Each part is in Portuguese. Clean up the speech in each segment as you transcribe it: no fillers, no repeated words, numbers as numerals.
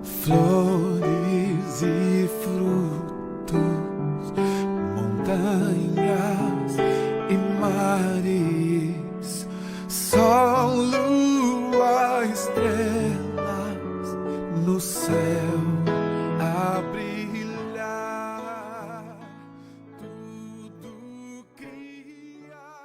flores e frutos, montanhas e mares, sol, lua, estrelas no céu a brilhar, tudo criaste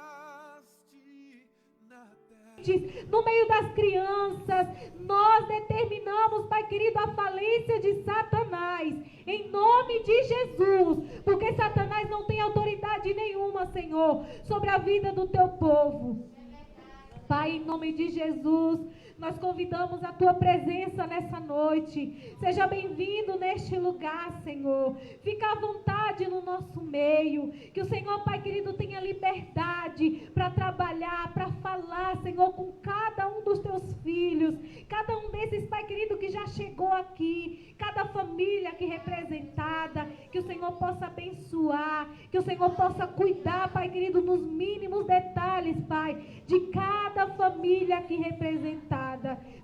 na terra. No meio das crianças, nós determinamos, Pai querido, a falência de Satanás, em nome de Jesus, porque Satanás não tem autoridade nenhuma, Senhor, sobre a vida do teu povo. Pai, em nome de Jesus, nós convidamos a tua presença nessa noite. Seja bem-vindo neste lugar, Senhor. Fica à vontade no nosso meio. Que o Senhor, Pai querido, tenha liberdade para trabalhar, para falar, Senhor, com cada um dos teus filhos. Cada um desses, Pai querido, que já chegou aqui. Cada família aqui representada. Que o Senhor possa abençoar. Que o Senhor possa cuidar, Pai querido, nos mínimos detalhes, Pai, de cada família aqui representada.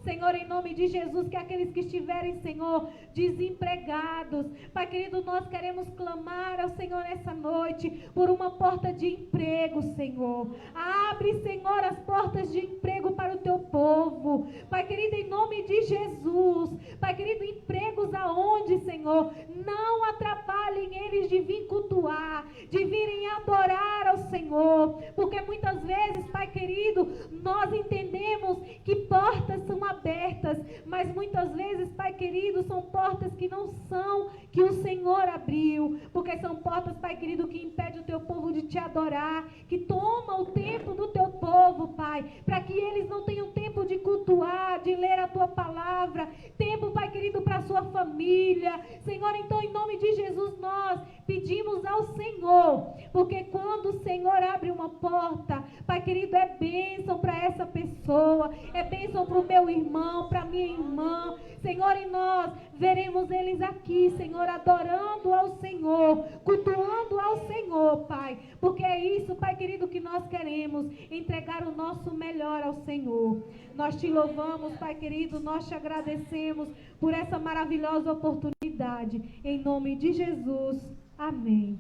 Senhor, em nome de Jesus, que aqueles que estiverem, Senhor, desempregados, Pai querido, nós queremos clamar ao Senhor nessa noite por uma porta de emprego, Senhor. Abre, Senhor, as portas de emprego para o teu povo, Pai querido, em nome de Jesus. Pai querido, empregos aonde, Senhor, não atrapalhem eles de vir cultuar, de virem adorar ao Senhor, porque muitas vezes, Pai querido, nós entendemos que portas são abertas, mas muitas vezes, Pai querido, são portas que não são que o Senhor abriu, porque são portas, Pai querido, que impedem o teu povo de te adorar, que toma o tempo do teu povo, Pai, para que eles não tenham tempo de cultuar, de ler a tua palavra, tempo, Pai querido, para a sua família. Senhor, então, em nome de Jesus, nós pedimos ao Senhor, porque quando o Senhor abre uma porta, Pai querido, é bênção para essa pessoa, é bênção para o meu irmão, para a minha irmã. Senhor, e nós veremos eles aqui, Senhor, adorando ao Senhor, cultuando ao Senhor, Pai, porque é isso, Pai querido, que nós queremos, entregar o nosso melhor ao Senhor. Nós te louvamos, Pai querido, nós te agradecemos por essa maravilhosa oportunidade, em nome de Jesus, amém.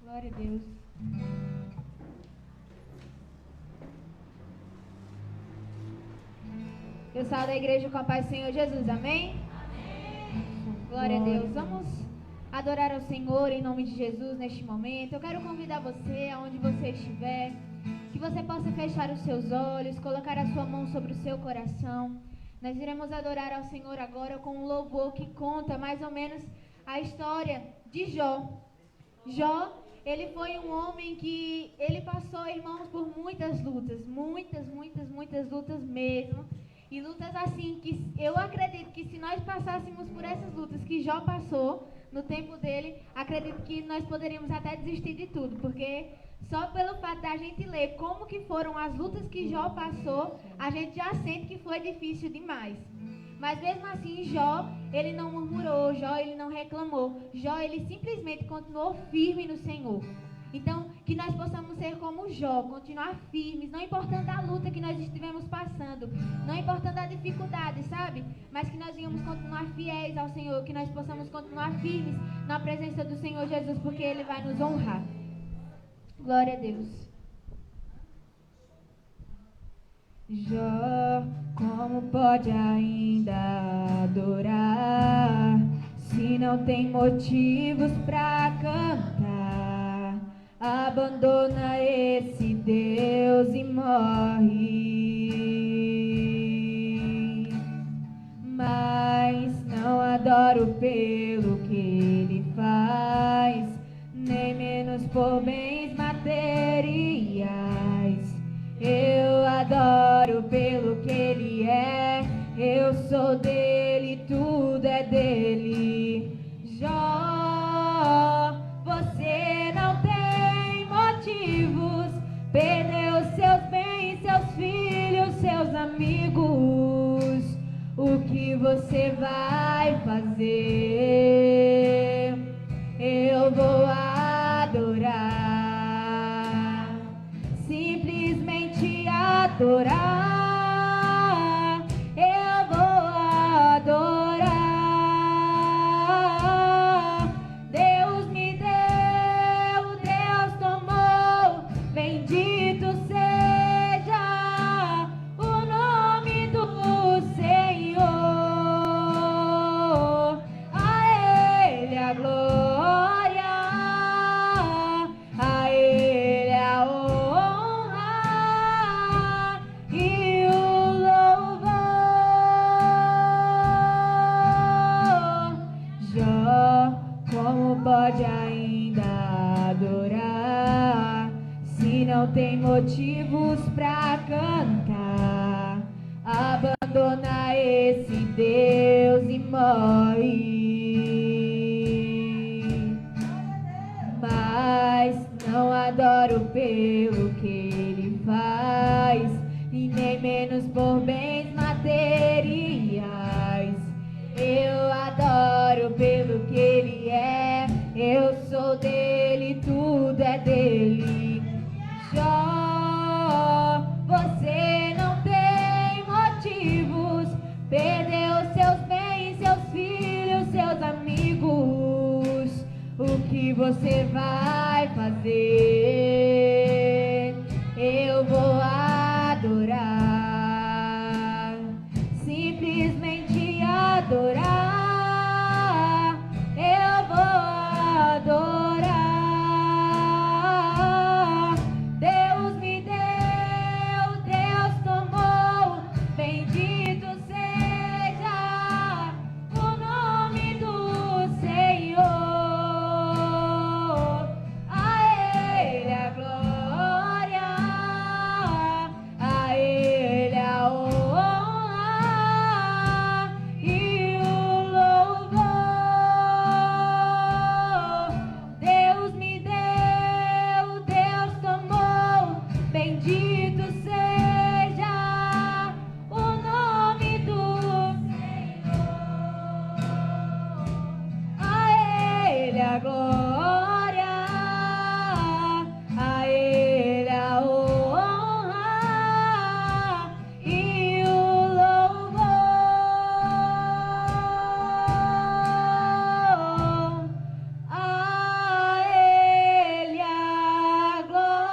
Glória a Deus. Eu saio da igreja com a paz do Senhor Jesus, amém? Amém. Glória a Deus. Vamos adorar ao Senhor em nome de Jesus neste momento. Eu quero convidar você, aonde você estiver, que você possa fechar os seus olhos, colocar a sua mão sobre o seu coração. Nós iremos adorar ao Senhor agora com um louvor que conta mais ou menos a história de Jó. Jó, ele foi um homem que ele passou, irmãos, por muitas lutas, muitas lutas mesmo. E lutas assim, que eu acredito que se nós passássemos por essas lutas que Jó passou no tempo dele, acredito que nós poderíamos até desistir de tudo, porque só pelo fato da gente ler como que foram as lutas que Jó passou, a gente já sente que foi difícil demais. Mas mesmo assim, Jó, ele não murmurou, Jó, ele não reclamou, Jó, ele simplesmente continuou firme no Senhor. Então, que nós possamos ser como Jó, continuar firmes, não importando a luta que nós estivemos passando, não importando a dificuldade, sabe? Mas que nós venhamos continuar fiéis ao Senhor, que nós possamos continuar firmes na presença do Senhor Jesus, porque Ele vai nos honrar. Glória a Deus. Jó, como pode ainda adorar, se não tem motivos pra cantar? Abandona esse Deus e morre. Mas não adoro pelo que ele faz, nem menos por bens materiais. Eu adoro pelo que ele é, eu sou dele, tudo é dele. Jó, você não tem motivos, perdeu seus bens, seus filhos, seus amigos. O que você vai fazer? Eu vou adorar, simplesmente adorar. motivos pra cantar. Abandona esse Deus e morre. Mas não adoro pelo que ele faz, e nem menos por bens materiais. Eu adoro pelo que ele é. Eu sou dele, tudo é dele. Jó, você não tem motivos. Perdeu seus bens, seus filhos, seus amigos. O que você vai fazer? Eu vou adorar, simplesmente adorar. Eu vou adorar. Deus me deu, Deus tomou. Bendito seja o nome do Senhor. A Ele a glória, a Ele a honra e o louvor. Deus me deu, Deus tomou. Bendito seja o nome do Senhor. A Ele a glória, a Ele a honra e o louvor. A Ele a glória.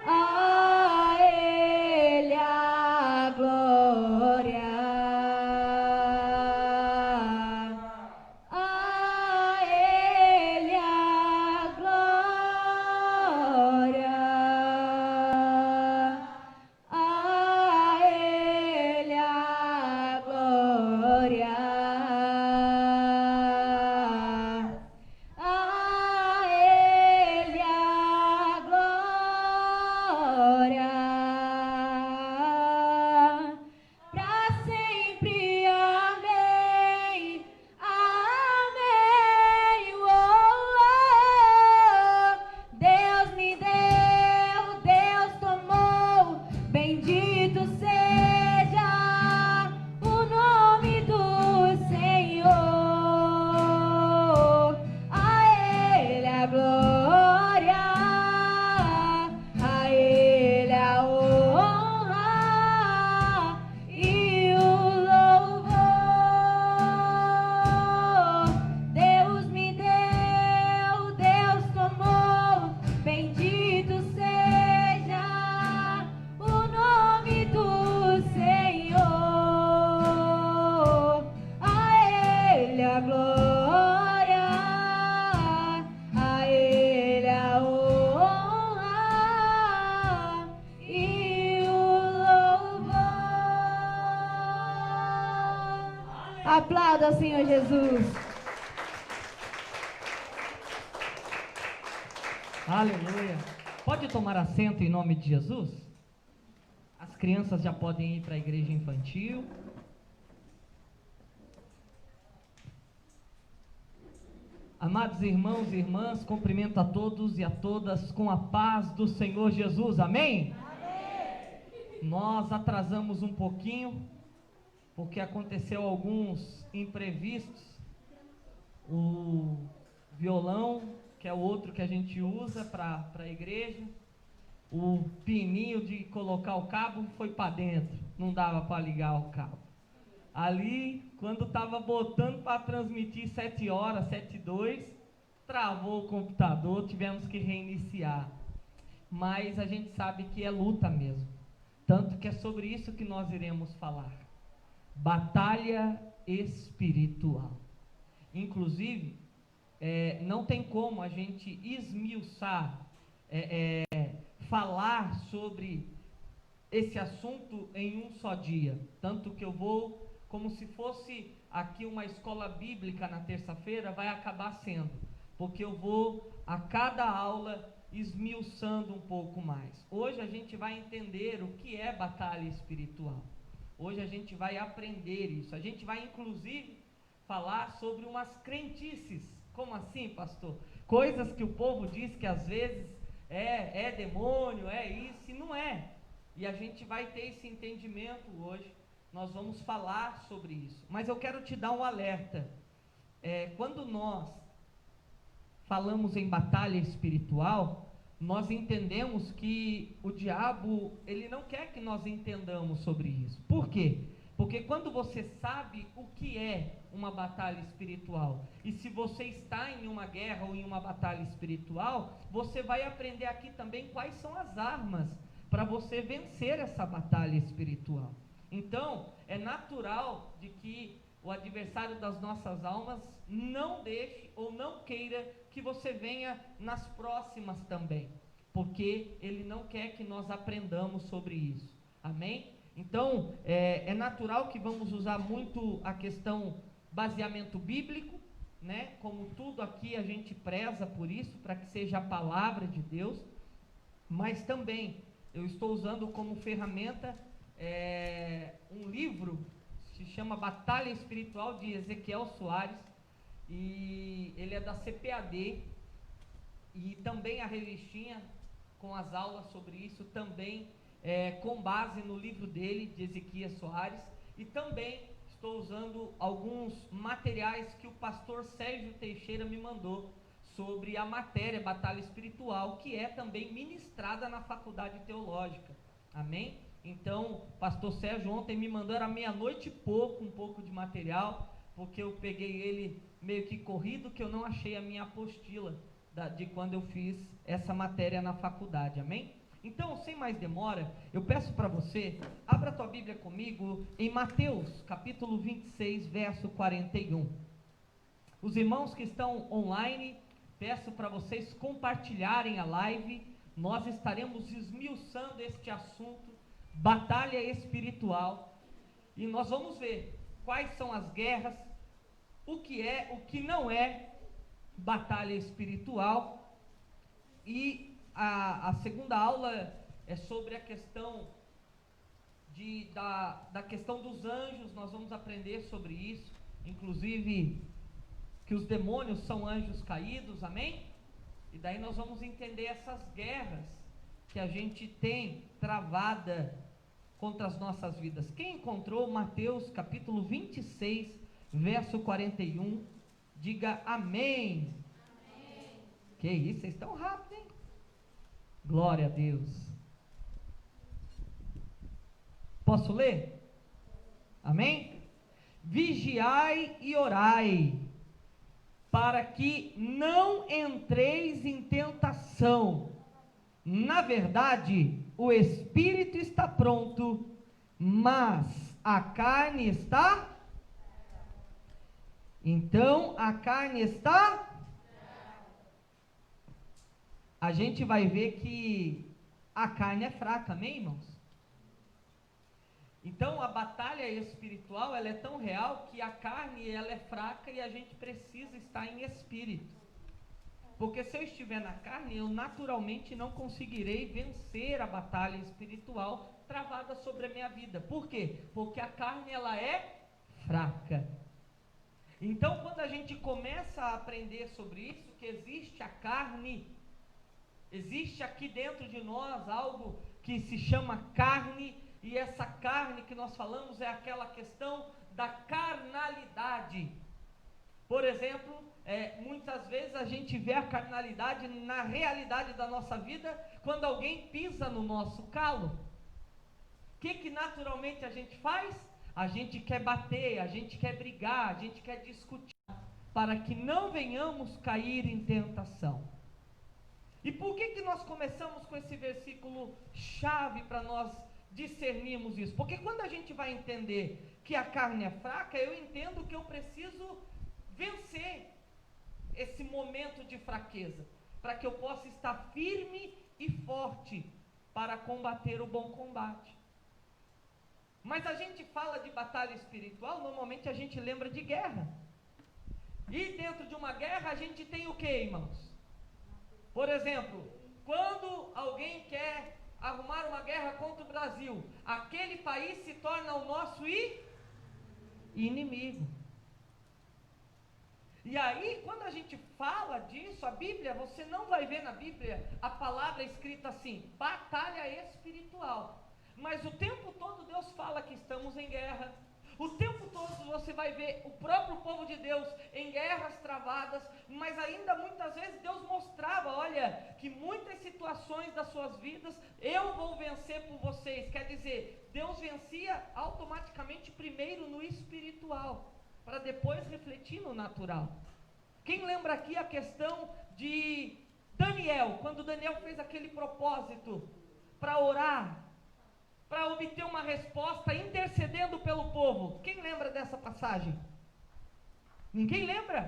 A Ele a glória. A Ele a glória. A Ele a glória. A Ele a glória. Pra sempre, amém. Amém. Oh, oh. Deus me deu, Deus tomou. Bendito seja o nome do Senhor. A Ele a glória, a Ele a honra e o louvor. Deus me deu, Deus tomou. Bendito seja o nome do Senhor. A Ele a glória, a Ele a honra e o louvor. Aplauda ao Senhor Jesus. Aleluia. Pode tomar assento em nome de Jesus? As crianças já podem ir para a igreja infantil. Amados irmãos e irmãs, cumprimento a todos e a todas com a paz do Senhor Jesus. Amém? Nós atrasamos um pouquinho, porque aconteceu alguns imprevistos. O violão, que é o outro que a gente usa para a igreja, o pininho de colocar o cabo foi para dentro, não dava para ligar o cabo. Ali, quando estava botando para transmitir 7 horas, 7:02, travou o computador, tivemos que reiniciar. Mas a gente sabe que é luta mesmo. Tanto que é sobre isso que nós iremos falar. Batalha espiritual. Inclusive, não tem como a gente esmiuçar, falar sobre esse assunto em um só dia. Tanto que eu vou, como se fosse aqui uma escola bíblica na terça-feira, vai acabar sendo. Porque eu vou a cada aula esmiuçando um pouco mais. Hoje a gente vai entender o que é batalha espiritual. Hoje a gente vai aprender isso. A gente vai inclusive falar sobre umas crentices. Como assim, pastor? Coisas que o povo diz que às vezes é demônio, é isso, e não é. E a gente vai ter esse entendimento hoje. Nós vamos falar sobre isso. Mas eu quero te dar um alerta. Quando nós falamos em batalha espiritual, nós entendemos que o diabo, ele não quer que nós entendamos sobre isso. Por quê? Porque quando você sabe o que é uma batalha espiritual, e se você está em uma guerra ou em uma batalha espiritual, você vai aprender aqui também quais são as armas para você vencer essa batalha espiritual. Então, é natural de que o adversário das nossas almas não deixe ou não queira que você venha nas próximas também, porque ele não quer que nós aprendamos sobre isso. Amém? Então, é natural que vamos usar muito a questão baseamento bíblico, né? Como tudo aqui a gente preza por isso, para que seja a palavra de Deus, mas também eu estou usando como ferramenta um livro, se chama Batalha Espiritual, de Ezequiel Soares, e ele é da CPAD, e também a revistinha com as aulas sobre isso, também com base no livro dele, de Ezequiel Soares, e também estou usando alguns materiais que o pastor Sérgio Teixeira me mandou sobre a matéria Batalha Espiritual, que é também ministrada na faculdade teológica. Amém? Então, pastor Sérgio ontem me mandou, era meia-noite e pouco, um pouco de material, porque eu peguei ele meio que corrido, que eu não achei a minha apostila de quando eu fiz essa matéria na faculdade. Amém? Então, sem mais demora, eu peço para você, abra a tua Bíblia comigo em Mateus, capítulo 26, verso 41. Os irmãos que estão online, peço para vocês compartilharem a live. Nós estaremos esmiuçando este assunto, batalha espiritual, e nós vamos ver quais são as guerras, o que é, o que não é batalha espiritual. E a segunda aula é sobre a questão da questão dos anjos. Nós vamos aprender sobre isso, inclusive que os demônios são anjos caídos, amém? E daí nós vamos entender essas guerras que a gente tem travada contra as nossas vidas. Quem encontrou Mateus capítulo 26, verso 41, diga amém. Amém. Que isso, vocês estão rápidos, hein? Glória a Deus. Posso ler? Amém? Vigiai e orai, para que não entreis em tentação. Na verdade, o espírito está pronto, mas a carne está... Então, a carne está... A gente vai ver que a carne é fraca, amém, irmãos? Então, a batalha espiritual, ela é tão real que a carne, ela é fraca e a gente precisa estar em espírito. Porque se eu estiver na carne, eu naturalmente não conseguirei vencer a batalha espiritual travada sobre a minha vida. Por quê? Porque a carne, ela é fraca. Então, quando a gente começa a aprender sobre isso, que existe a carne, existe aqui dentro de nós algo que se chama carne, e essa carne que nós falamos é aquela questão da carnalidade. Por exemplo, muitas vezes a gente vê a carnalidade na realidade da nossa vida quando alguém pisa no nosso calo. O que naturalmente a gente faz? A gente quer bater, a gente quer brigar, a gente quer discutir, para que não venhamos cair em tentação. E por que nós começamos com esse versículo chave para nós discernirmos isso? Porque quando a gente vai entender que a carne é fraca, eu entendo que eu preciso vencer esse momento de fraqueza, para que eu possa estar firme e forte para combater o bom combate. Mas a gente fala de batalha espiritual, normalmente a gente lembra de guerra. E dentro de uma guerra a gente tem o que, irmãos? Por exemplo, quando alguém quer arrumar uma guerra contra o Brasil, aquele país se torna o nosso inimigo. E aí, quando a gente fala disso, a Bíblia, você não vai ver na Bíblia a palavra escrita assim, batalha espiritual. Mas o tempo todo Deus fala que estamos em guerra. O tempo todo você vai ver o próprio povo de Deus em guerras travadas, mas ainda muitas vezes Deus mostrava, olha, que muitas situações das suas vidas, eu vou vencer por vocês. Quer dizer, Deus vencia automaticamente primeiro no espiritual, para depois refletir no natural. Quem lembra aqui a questão de Daniel, quando Daniel fez aquele propósito para orar, para obter uma resposta, intercedendo pelo povo? Quem lembra dessa passagem? Ninguém lembra?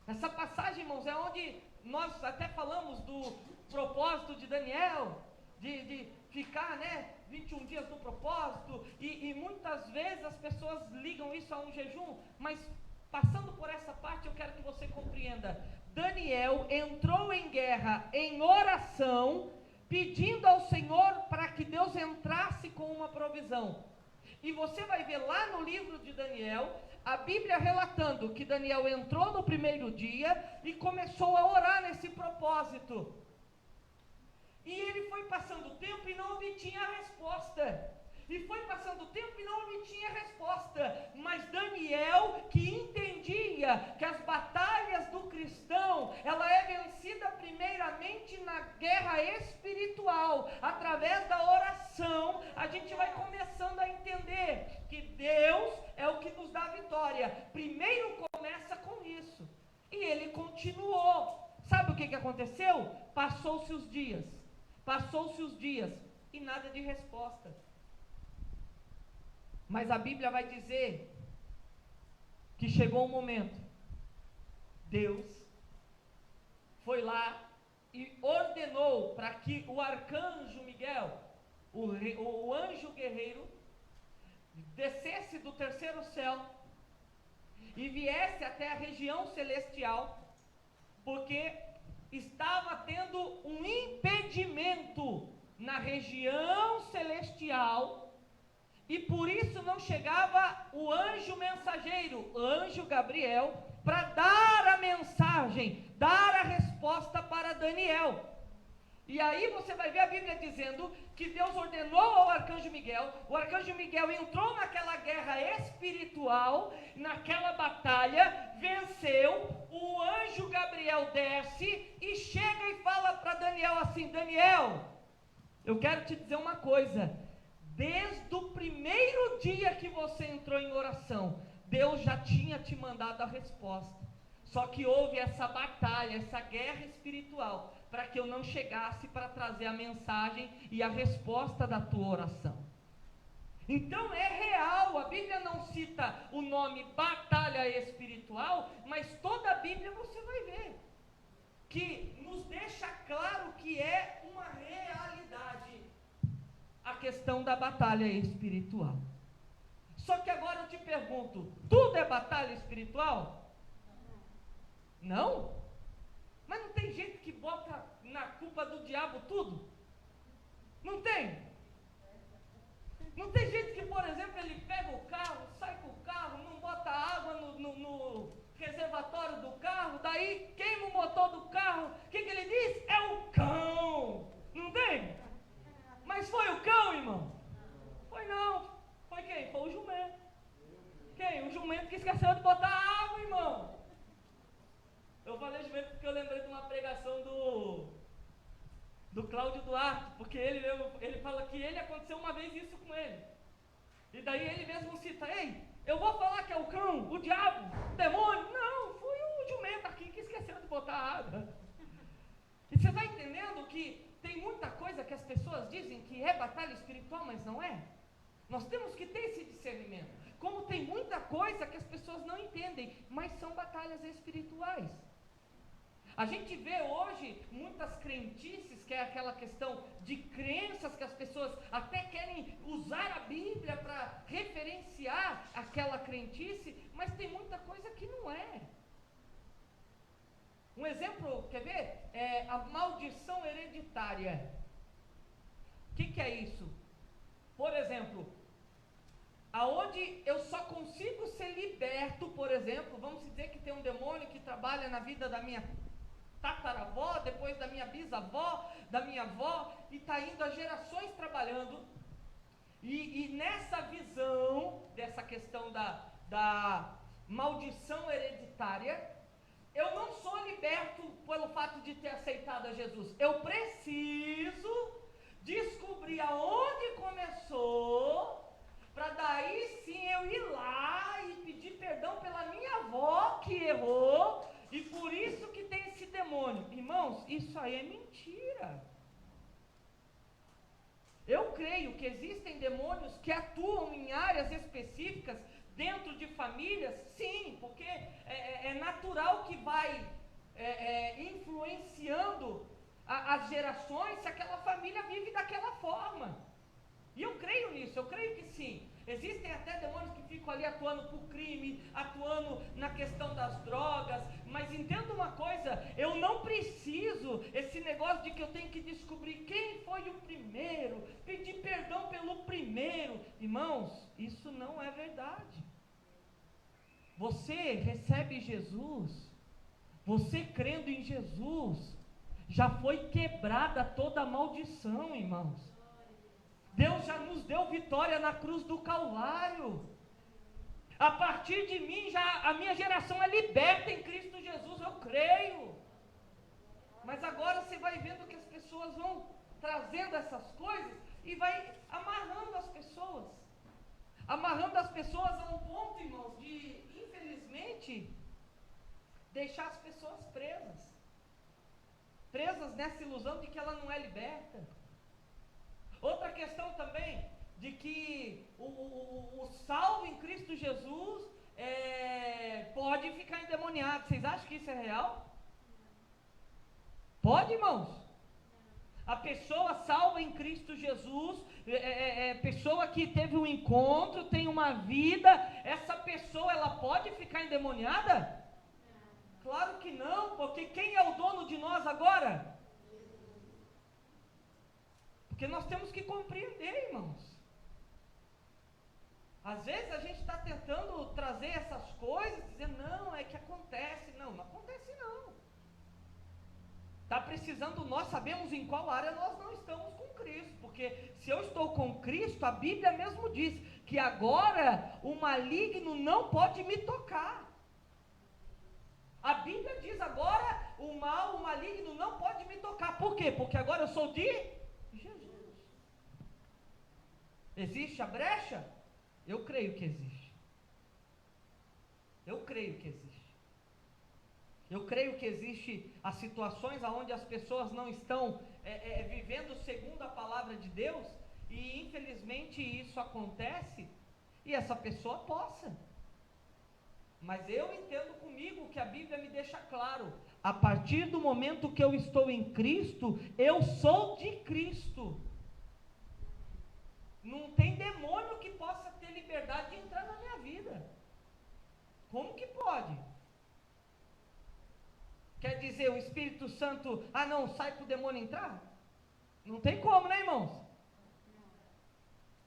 Essa passagem, irmãos, é onde nós até falamos do propósito de Daniel, de ficar, 21 dias no propósito, e muitas vezes as pessoas ligam isso a um jejum, mas passando por essa parte eu quero que você compreenda. Daniel entrou em guerra em oração, pedindo ao Senhor para que Deus entrasse com uma provisão. E você vai ver lá no livro de Daniel, a Bíblia relatando que Daniel entrou no primeiro dia e começou a orar nesse propósito. E ele foi passando o tempo e não obtinha a resposta. E foi passando o tempo e não obtinha resposta. Mas Daniel, que entendia que as batalhas do cristão, ela é vencida primeiramente na guerra espiritual, através da oração, a gente vai começando a entender que Deus é o que nos dá vitória. Primeiro começa com isso. E ele continuou. Sabe o que aconteceu? Passou-se os dias e nada de resposta. Mas a Bíblia vai dizer que chegou um momento, Deus foi lá e ordenou para que o arcanjo Miguel, o anjo guerreiro, descesse do terceiro céu e viesse até a região celestial, porque estava tendo um impedimento na região celestial, e por isso não chegava o anjo mensageiro, o anjo Gabriel, para dar a mensagem, dar a resposta para Daniel. E aí você vai ver a Bíblia dizendo que Deus ordenou ao arcanjo Miguel, o arcanjo Miguel entrou naquela guerra espiritual, naquela batalha, venceu, o anjo Gabriel desce e chega e fala para Daniel assim: Daniel, eu quero te dizer uma coisa, desde o primeiro dia que você entrou em oração, Deus já tinha te mandado a resposta. Só que houve essa batalha, essa guerra espiritual, para que eu não chegasse para trazer a mensagem e a resposta da tua oração. Então é real, a Bíblia não cita o nome batalha espiritual, mas toda a Bíblia você vai ver, que nos deixa claro que é uma realidade a questão da batalha espiritual. Só que agora eu te pergunto, tudo é batalha espiritual? Não? Mas não tem gente que bota na culpa do diabo tudo? Não tem? Não tem gente que, por exemplo, ele pega o carro, sai com o carro, não bota água no reservatório do carro, daí queima o motor do carro, o que ele diz? É o cão. Não tem? Mas foi o cão, irmão? Foi não. Foi quem? Foi o jumento. Quem? O jumento que esqueceu de botar água, irmão. Eu falei jumento porque eu lembrei de uma pregação do Cláudio Duarte, porque ele fala que ele aconteceu uma vez isso com ele. E daí ele mesmo cita: ei, eu vou falar que é o cão, o diabo, o demônio. Não, foi o jumento aqui que esqueceu de botar água. E você está entendendo que tem muita coisa que as pessoas dizem que é batalha espiritual, mas não é? Nós temos que ter esse discernimento. Como tem muita coisa que as pessoas não entendem, mas são batalhas espirituais. A gente vê hoje muitas crentices, que é aquela questão de crenças que as pessoas até querem usar a Bíblia para referenciar aquela crentice, mas tem muita coisa que não é. Um exemplo, quer ver? É a maldição hereditária. O que é isso? Por exemplo, aonde eu só consigo ser liberto, por exemplo, vamos dizer que tem um demônio que trabalha na vida da minha tataravó, depois da minha bisavó, da minha avó, e está indo a gerações trabalhando, e nessa visão, dessa questão da maldição hereditária, eu não sou liberto pelo fato de ter aceitado a Jesus, eu preciso descobrir aonde começou, para daí sim eu ir lá e pedir perdão pela minha avó que errou, e por isso que tem esse demônio. Irmãos, isso aí é mentira. Eu creio que existem demônios que atuam em áreas específicas dentro de famílias, sim, porque é natural que vai influenciando as gerações se aquela família vive daquela forma. E eu creio nisso, eu creio que sim. Existem até demônios que ficam ali atuando por crime, atuando na questão das drogas, mas entenda uma coisa, eu não preciso esse negócio de que eu tenho que descobrir quem foi o primeiro, pedir perdão pelo primeiro. Irmãos, isso não é verdade. Você recebe Jesus, você crendo em Jesus, já foi quebrada toda a maldição, irmãos. Deus já nos deu vitória na cruz do Calvário. A partir de mim, a minha geração é liberta em Cristo Jesus, eu creio. Mas agora você vai vendo que as pessoas vão trazendo essas coisas e vai amarrando as pessoas. Amarrando as pessoas a um ponto, irmãos, de, infelizmente, deixar as pessoas presas. Presas nessa ilusão de que ela não é liberta. Outra questão também, de que o salvo em Cristo Jesus pode ficar endemoniado. Vocês acham que isso é real? Pode, irmãos? A pessoa salva em Cristo Jesus, pessoa que teve um encontro, tem uma vida, essa pessoa, ela pode ficar endemoniada? Claro que não, porque quem é o dono de nós agora? Porque nós temos que compreender, irmãos. Às vezes a gente está tentando trazer essas coisas, dizendo, não, é que acontece. Não, não acontece não. Está precisando, nós sabemos em qual área nós não estamos com Cristo. Porque se eu estou com Cristo, a Bíblia mesmo diz que agora o maligno não pode me tocar. A Bíblia diz agora, o mal, o maligno não pode me tocar. Por quê? Porque agora eu sou de Jesus. Existe a brecha? Eu creio que existe. Eu creio que existe. Eu creio que existe as situações onde as pessoas não estão vivendo segundo a palavra de Deus, e infelizmente isso acontece, e essa pessoa possa. Mas eu entendo comigo que a Bíblia me deixa claro, a partir do momento que eu estou em Cristo, eu sou de Cristo. Não tem demônio que possa ter liberdade de entrar na minha vida. Como que pode? Quer dizer, o Espírito Santo, não, sai para o demônio entrar? Não tem como, né, irmãos?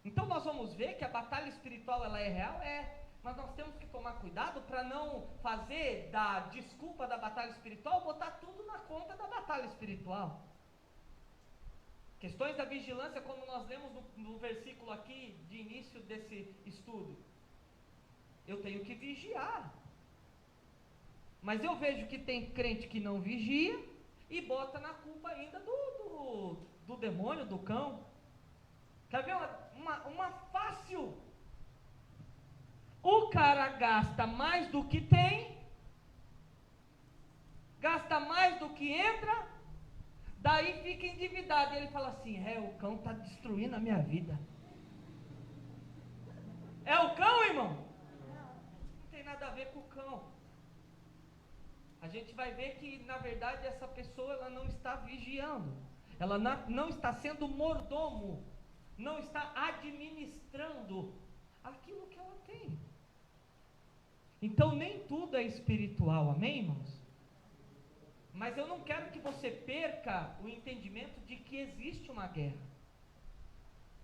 Então nós vamos ver que a batalha espiritual, ela é real? Mas nós temos que tomar cuidado para não fazer da desculpa da batalha espiritual, botar tudo na conta da batalha espiritual. Questões da vigilância, como nós lemos no versículo aqui, de início desse estudo. Eu tenho que vigiar. Mas eu vejo que tem crente que não vigia e bota na culpa ainda do demônio, do cão. Quer ver uma fácil? O cara gasta mais do que tem, gasta mais do que entra, daí fica endividado. E ele fala assim, o cão está destruindo a minha vida. É o cão, irmão? Não tem nada a ver com o cão. A gente vai ver que, na verdade, essa pessoa ela não está vigiando. Ela não está sendo mordomo. Não está administrando aquilo que ela tem. Então, nem tudo é espiritual. Amém, irmãos? Mas eu não quero que você perca o entendimento de que existe uma guerra,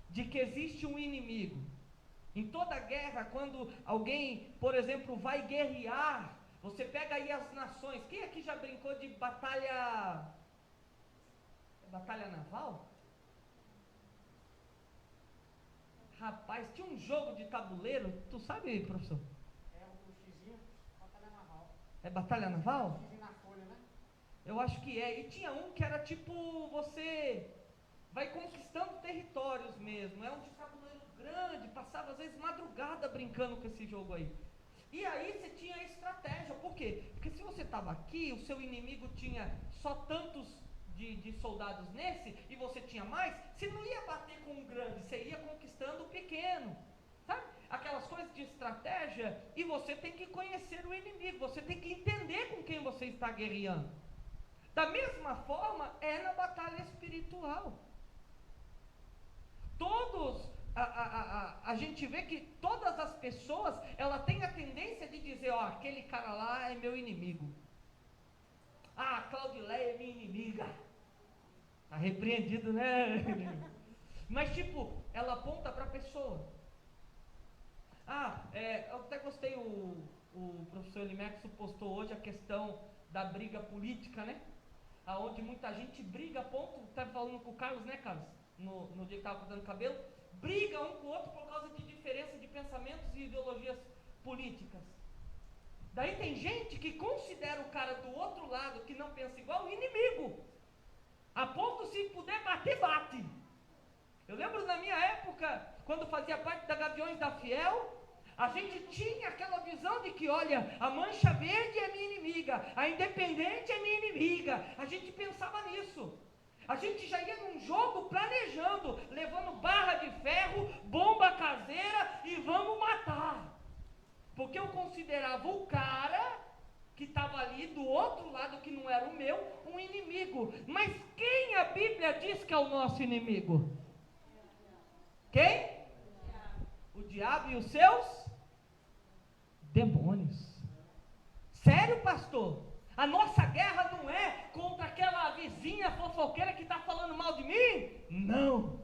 de que existe um inimigo. Em toda guerra, quando alguém, por exemplo, vai guerrear, você pega aí as nações. Quem aqui já brincou de batalha naval? Rapaz, tinha um jogo de tabuleiro, tu sabe, professor? É o xizinho, batalha naval. É batalha naval? Xizinho na folha, né? Eu acho que é. E tinha um que era tipo, você vai conquistando territórios mesmo. É um de tabuleiro grande, passava às vezes madrugada brincando com esse jogo aí. E aí você tinha a estratégia. Por quê? Porque se você estava aqui, o seu inimigo tinha só tantos de soldados nesse, e você tinha mais, você não ia bater com um grande, você ia conquistando o pequeno. Sabe? Aquelas coisas de estratégia, e você tem que conhecer o inimigo, você tem que entender com quem você está guerreando. Da mesma forma, é na batalha espiritual. A gente vê que todas as pessoas, ela tem a tendência de dizer, ó, aquele cara lá é meu inimigo. Ah, a Claudileia é minha inimiga. Está repreendido, né? Mas tipo, ela aponta para a pessoa. Eu até gostei, o professor Elimerson postou hoje a questão da briga política, né? Aonde muita gente briga, estava falando com o Carlos, né, Carlos? No dia que estava cortando cabelo, briga um com o outro por causa de diferença de pensamentos e ideologias políticas. Daí tem gente que considera o cara do outro lado, que não pensa igual, inimigo. A ponto, se puder bater, bate. Eu lembro na minha época, quando fazia parte da Gaviões da Fiel, a gente tinha aquela visão de que, olha, a Mancha Verde é minha inimiga, a Independente é minha inimiga. A gente pensava nisso. A gente já ia num jogo planejando, levando barra de ferro, bomba caseira e vamos matar. Porque eu considerava o cara que estava ali do outro lado, que não era o meu, um inimigo. Mas quem a Bíblia diz que é o nosso inimigo? Quem? O diabo e os seus demônios. Sério, pastor? A nossa guerra não é contra aquela vizinha fofoqueira que está falando mal de mim? Não.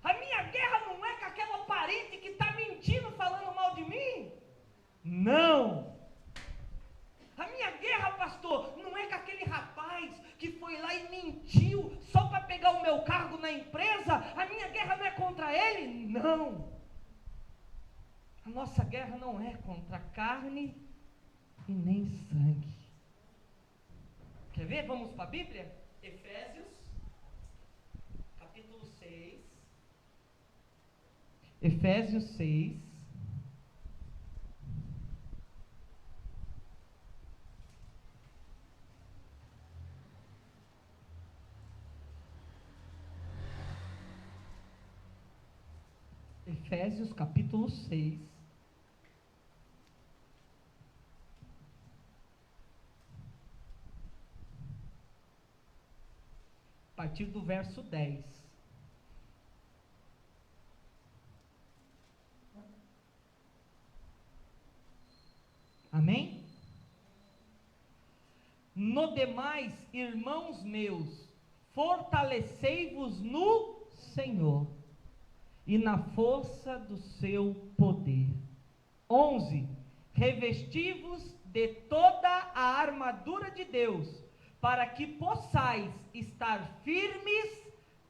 A minha guerra não é com aquela parente que está mentindo, falando mal de mim? Não. A minha guerra, pastor, não é com aquele rapaz que foi lá e mentiu só para pegar o meu cargo na empresa. A minha guerra não é contra ele? Não. A nossa guerra não é contra carne e nem sangue. Quer ver? Vamos para a Bíblia? Efésios, capítulo 6. Efésios 6. Efésios capítulo 6. A partir do verso 10. Amém? No demais, irmãos meus, fortalecei-vos no Senhor e na força do seu poder. 11. Revesti-vos de toda a armadura de Deus, para que possais estar firmes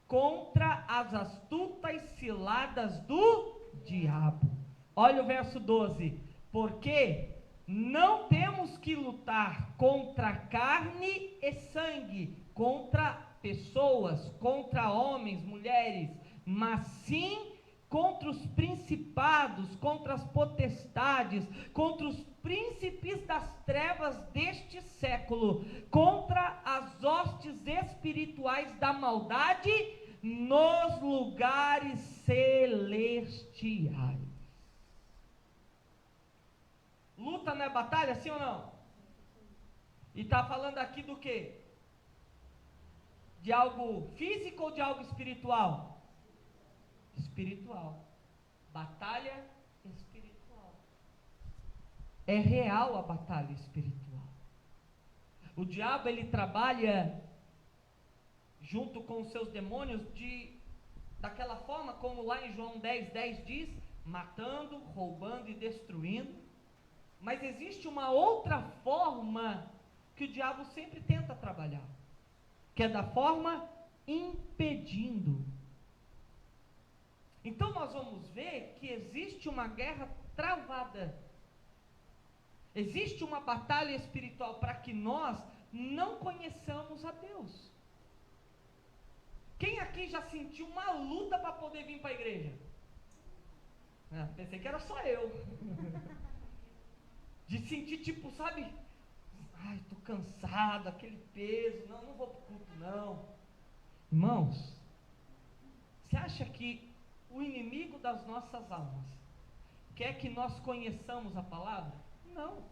contra as astutas ciladas do diabo. Olha o verso 12. Porque não temos que lutar contra carne e sangue, contra pessoas, contra homens, mulheres, mas sim contra os principados, contra as potestades, contra os príncipes das trevas deste século, contra as hostes espirituais da maldade nos lugares celestiais. Luta não é batalha, sim ou não? E está falando aqui do quê? De algo físico ou de algo espiritual? Espiritual. Batalha espiritual. É real a batalha espiritual. O diabo, ele trabalha junto com os seus demônios daquela forma como lá em João 10:10 diz, matando, roubando e destruindo. Mas existe uma outra forma que o diabo sempre tenta trabalhar, que é da forma impedindo. Então nós vamos ver que existe uma guerra travada. Existe uma batalha espiritual para que nós não conheçamos a Deus. Quem aqui já sentiu uma luta para poder vir para a igreja? Pensei que era só eu. De sentir tipo, sabe? Ai, estou cansado, aquele peso. Não vou para o culto não. Irmãos, você acha que o inimigo das nossas almas quer que nós conheçamos a palavra? Não.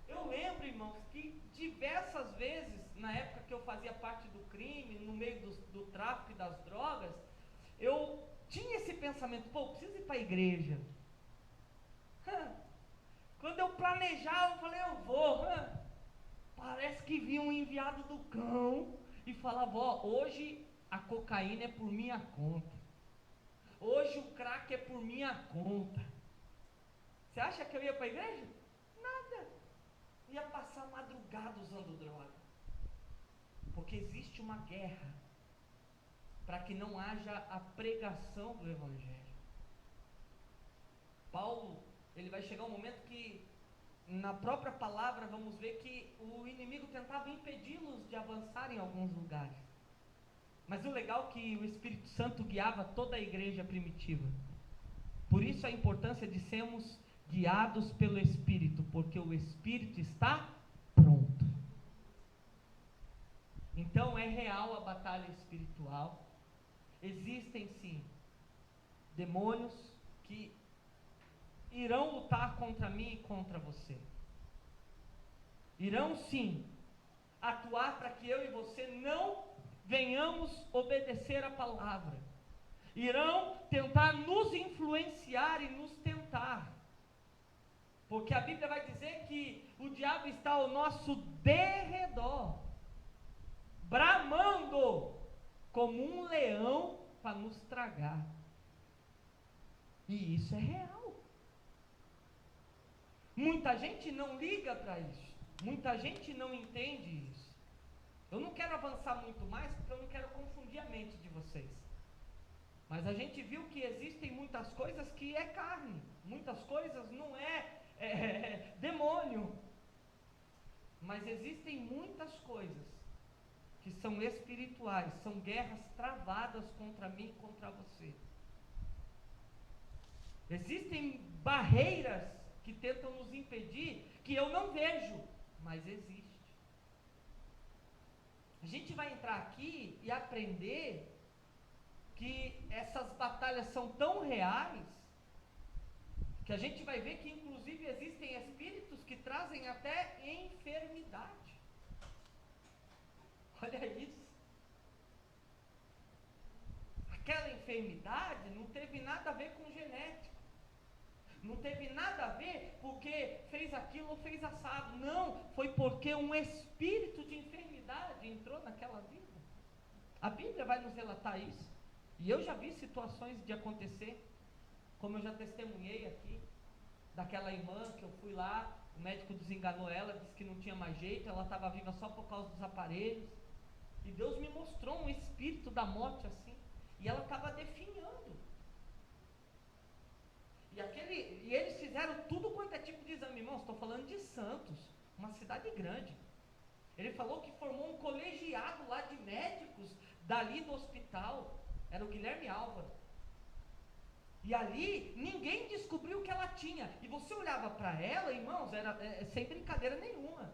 Eu lembro, irmãos, que diversas vezes, na época que eu fazia parte do crime, no meio do tráfico e das drogas, eu tinha esse pensamento, preciso ir para a igreja. Quando eu planejava, eu falei, eu vou. Parece que vinha um enviado do cão e falava, hoje a cocaína é por minha conta. Hoje o crack é por minha conta. Você acha que eu ia para a igreja? Nada. Ia passar madrugada usando droga. Porque existe uma guerra para que não haja a pregação do Evangelho. Paulo, ele vai chegar um momento que, na própria palavra, vamos ver que o inimigo tentava impedi-los de avançar em alguns lugares. Mas o legal é que o Espírito Santo guiava toda a igreja primitiva. Por isso a importância de sermos guiados pelo Espírito, porque o Espírito está pronto. Então é real a batalha espiritual. Existem sim demônios que irão lutar contra mim e contra você. Irão sim atuar para que eu e você não venhamos obedecer a palavra. Irão tentar nos influenciar e nos tentar. Porque a Bíblia vai dizer que o diabo está ao nosso derredor, bramando como um leão para nos tragar. E isso é real. Muita gente não liga para isso. Muita gente não entende isso. Eu não quero avançar muito mais, porque eu não quero confundir a mente de vocês. Mas a gente viu que existem muitas coisas que é carne. Muitas coisas não é demônio. Mas existem muitas coisas que são espirituais, são guerras travadas contra mim e contra você. Existem barreiras que tentam nos impedir, que eu não vejo, mas existe. A gente vai entrar aqui e aprender que essas batalhas são tão reais, que a gente vai ver que inclusive existem espíritos que trazem até enfermidade. Olha isso. Aquela enfermidade não teve nada a ver com genética. Não teve nada a ver porque fez aquilo ou fez assado. Não, foi porque um espírito de enfermidade entrou naquela vida. A Bíblia vai nos relatar isso. E eu já vi situações de acontecer, como eu já testemunhei aqui, daquela irmã que eu fui lá, o médico desenganou ela, disse que não tinha mais jeito, ela estava viva só por causa dos aparelhos. E Deus me mostrou um espírito da morte assim, e ela estava definhando. E eles fizeram tudo quanto é tipo de exame. Irmãos, estou falando de Santos, uma cidade grande. Ele falou que formou um colegiado lá de médicos dali do hospital. Era o Guilherme Álvaro. E ali ninguém descobriu o que ela tinha. E você olhava para ela, irmãos, era sem brincadeira nenhuma.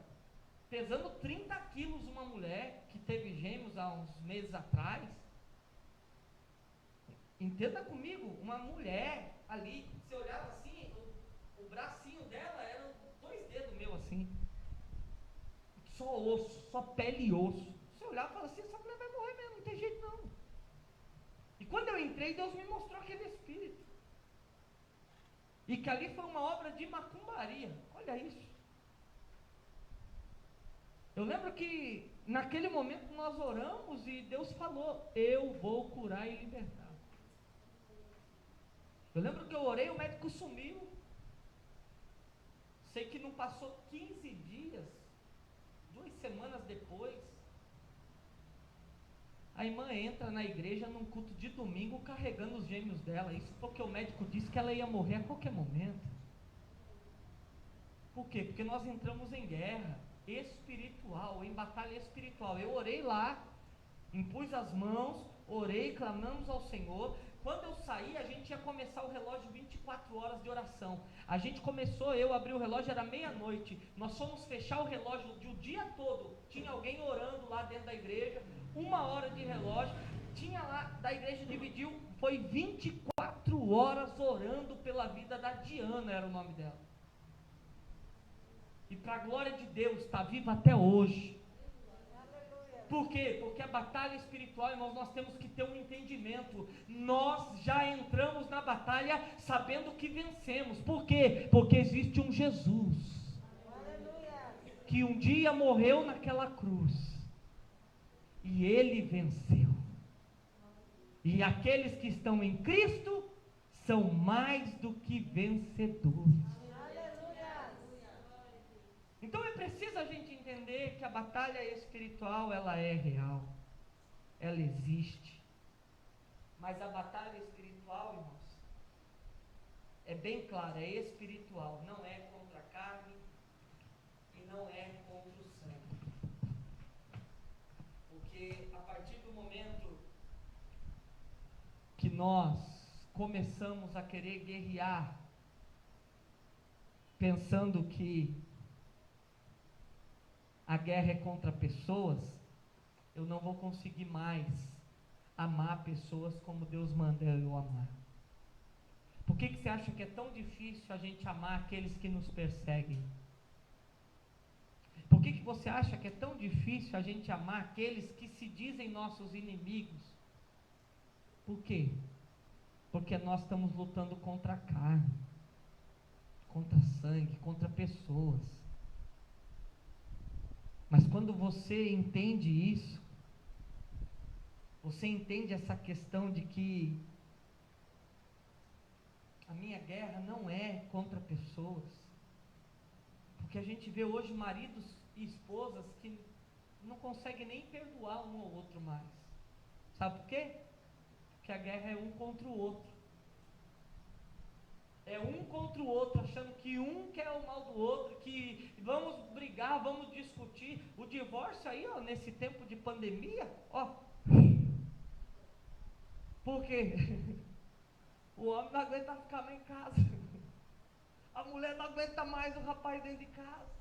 Pesando 30 quilos uma mulher que teve gêmeos há uns meses atrás. Entenda comigo, uma mulher ali, você olhava assim, o bracinho dela era 2 dedos meu assim. Só osso, só pele e osso. Você olhava e falava assim, essa mulher vai morrer mesmo, não tem jeito não. E quando eu entrei, Deus me mostrou aquele espírito. E que ali foi uma obra de macumbaria. Olha isso. Eu lembro que naquele momento nós oramos e Deus falou: eu vou curar e libertar. Eu lembro que eu orei, o médico sumiu. Sei que não passou 15 dias, 2 semanas depois, a irmã entra na igreja num culto de domingo carregando os gêmeos dela. Isso porque o médico disse que ela ia morrer a qualquer momento. Por quê? Porque nós entramos em guerra espiritual, em batalha espiritual. Eu orei lá, impus as mãos, orei, clamamos ao Senhor. Quando eu saí, a gente ia começar o relógio 24 horas de oração. A gente começou, eu abri o relógio, era meia-noite. Nós fomos fechar o relógio o dia todo. Tinha alguém orando lá dentro da igreja, 1 hora de relógio. Tinha lá, da igreja dividiu, foi 24 horas orando pela vida da Diana, era o nome dela. E para a glória de Deus, está viva até hoje. Por quê? Porque a batalha espiritual, irmãos, nós temos que ter um entendimento. Nós já entramos na batalha sabendo que vencemos. Por quê? Porque existe um Jesus que um dia morreu naquela cruz e ele venceu. E aqueles que estão em Cristo são mais do que vencedores. Então é preciso a gente entender que a batalha espiritual, ela é real, ela existe. Mas a batalha espiritual, irmãos, é bem clara, é espiritual, não é contra a carne e não é contra o sangue. Porque a partir do momento que nós começamos a querer guerrear, pensando que a guerra é contra pessoas, eu não vou conseguir mais amar pessoas como Deus manda eu amar. Por que você acha que é tão difícil a gente amar aqueles que nos perseguem? Por que você acha que é tão difícil a gente amar aqueles que se dizem nossos inimigos? Por quê? Porque nós estamos lutando contra a carne, contra sangue, contra pessoas. Mas quando você entende isso, você entende essa questão de que a minha guerra não é contra pessoas. Porque a gente vê hoje maridos e esposas que não conseguem nem perdoar um ao outro mais. Sabe por quê? Porque a guerra é um contra o outro. É um contra o outro, achando que um quer o mal do outro, que vamos brigar, vamos discutir. O divórcio aí, ó, nesse tempo de pandemia, ó. Por quê? O homem não aguenta ficar mais em casa. A mulher não aguenta mais o rapaz dentro de casa.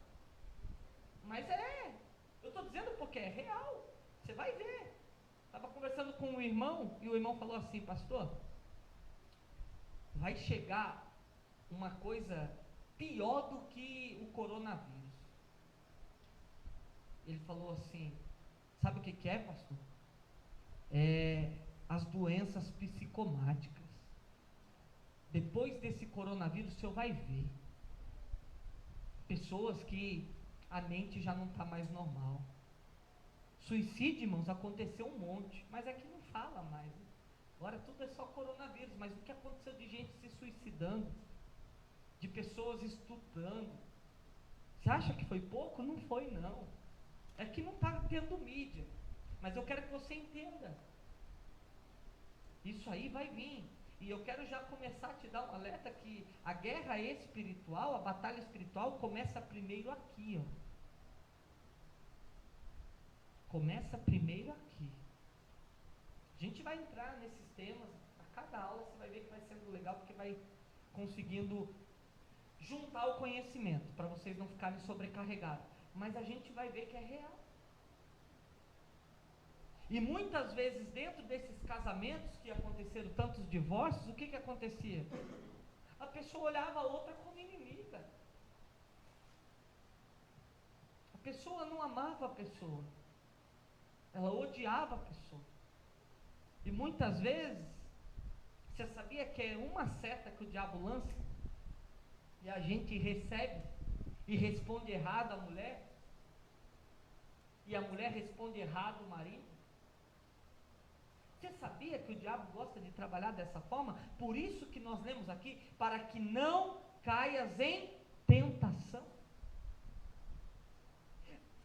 Mas eu estou dizendo porque é real. Você vai ver. Estava conversando com um irmão, e o irmão falou assim: pastor, vai chegar uma coisa pior do que o coronavírus. Ele falou assim: sabe o que é, pastor? As doenças psicomáticas. Depois desse coronavírus, o senhor vai ver pessoas que a mente já não está mais normal. Suicídio, irmãos, aconteceu um monte, mas aqui não fala mais. Agora tudo é só coronavírus, mas o que aconteceu de gente se suicidando? De pessoas estudando. Você acha que foi pouco? Não foi, não. É que não está tendo mídia. Mas eu quero que você entenda. Isso aí vai vir. E eu quero já começar a te dar um alerta que a guerra espiritual, a batalha espiritual começa primeiro aqui, ó. Começa primeiro aqui. A gente vai entrar nesses temas, a cada aula você vai ver que vai sendo legal, porque vai conseguindo juntar o conhecimento, para vocês não ficarem sobrecarregados. Mas a gente vai ver que é real. E muitas vezes dentro desses casamentos que aconteceram tantos divórcios, o que acontecia? A pessoa olhava a outra como inimiga. A pessoa não amava a pessoa. Ela odiava a pessoa. E muitas vezes, você sabia que é uma seta que o diabo lança? E a gente recebe e responde errado à mulher? e a mulher responde errado o marido? Você sabia que o diabo gosta de trabalhar dessa forma? Por isso que nós lemos aqui, para que não caias em tentação.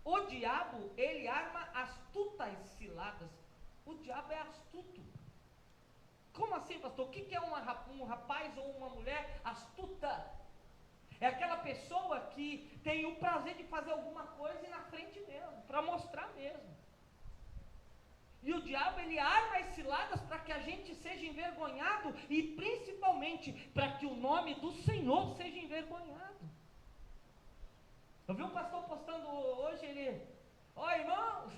O diabo, ele arma astutas ciladas. O diabo é astuto. Como assim, pastor? O que é um rapaz ou uma mulher astuta? É aquela pessoa que tem o prazer de fazer alguma coisa e na frente mesmo, para mostrar mesmo. E o diabo, ele arma as ciladas para que a gente seja envergonhado e principalmente para que o nome do Senhor seja envergonhado. Eu vi um pastor postando hoje, ele, irmãos,